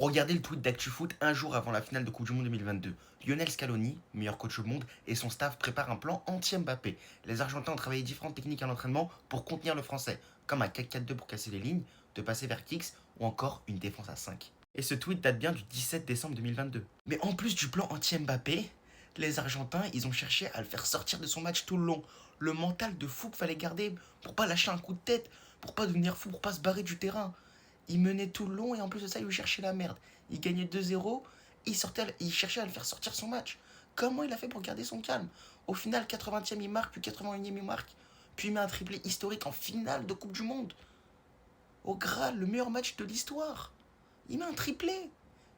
Regardez le tweet d'ActuFoot un jour avant la finale de Coupe du Monde 2022. Lionel Scaloni, meilleur coach au monde, et son staff préparent un plan anti-Mbappé. Les Argentins ont travaillé différentes techniques à l'entraînement pour contenir le Français, comme un 4-4-2 pour casser les lignes, de passer vers Kix ou encore une défense à 5. Et ce tweet date bien du 17 décembre 2022. Mais en plus du plan anti-Mbappé, les Argentins, ils ont cherché à le faire sortir de son match tout le long. Le mental de fou qu'il fallait garder pour pas lâcher un coup de tête, pour pas devenir fou, pour pas se barrer du terrain. Il menait tout le long et en plus de ça, il lui cherchait la merde. Il gagnait 2-0, il cherchait à le faire sortir son match. Comment il a fait pour garder son calme? Au final, 80e il marque, puis 81e il marque, puis il met un triplé historique en finale de Coupe du Monde. Au Graal, le meilleur match de l'histoire. Il met un triplé,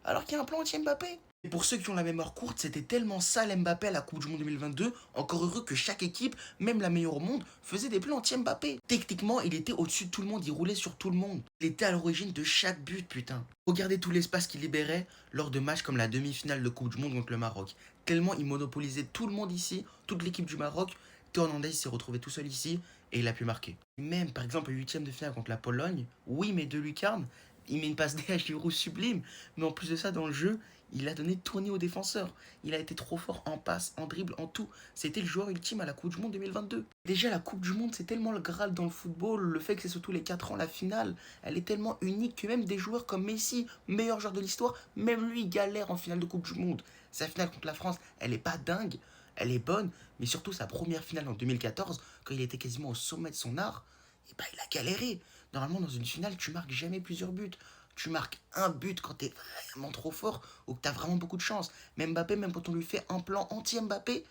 alors qu'il y a un plan anti-Mbappé. Et pour ceux qui ont la mémoire courte, c'était tellement sale Mbappé à la Coupe du Monde 2022, encore heureux que chaque équipe, même la meilleure au monde, faisait des plans anti-Mbappé. Techniquement, il était au-dessus de tout le monde, il roulait sur tout le monde. Il était à l'origine de chaque but, putain. Regardez tout l'espace qu'il libérait lors de matchs comme la demi-finale de Coupe du Monde contre le Maroc. Tellement il monopolisait tout le monde ici, toute l'équipe du Maroc, Théo Hernandez s'est retrouvé tout seul ici et il a pu marquer. Même par exemple au huitième de finale contre la Pologne, oui mais de lucarne, il met une passe D à Giroud sublime, mais en plus de ça dans le jeu, il a donné tourné aux défenseurs. Il a été trop fort en passe, en dribble, en tout. C'était le joueur ultime à la Coupe du Monde 2022. Déjà, la Coupe du Monde, c'est tellement le Graal dans le football. Le fait que c'est surtout les 4 ans la finale, elle est tellement unique que même des joueurs comme Messi, meilleur joueur de l'histoire, même lui galère en finale de Coupe du Monde. Sa finale contre la France, elle est pas dingue, elle est bonne, mais surtout sa première finale en 2014, quand il était quasiment au sommet de son art, et bah il a galéré. Normalement, dans une finale, tu marques jamais plusieurs buts. Tu marques un but quand t'es vraiment trop fort ou que t'as vraiment beaucoup de chance. Mais Mbappé, même quand on lui fait un plan anti-Mbappé,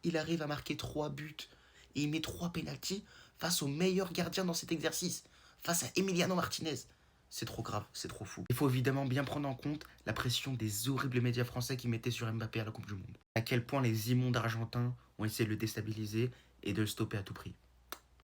il arrive à marquer 3 buts. Et il met 3 pénaltys face au meilleur gardien dans cet exercice. Face à Emiliano Martinez. C'est trop grave, c'est trop fou. Il faut évidemment bien prendre en compte la pression des horribles médias français qui mettaient sur Mbappé à la Coupe du Monde. À quel point les immondes argentins ont essayé de le déstabiliser et de le stopper à tout prix.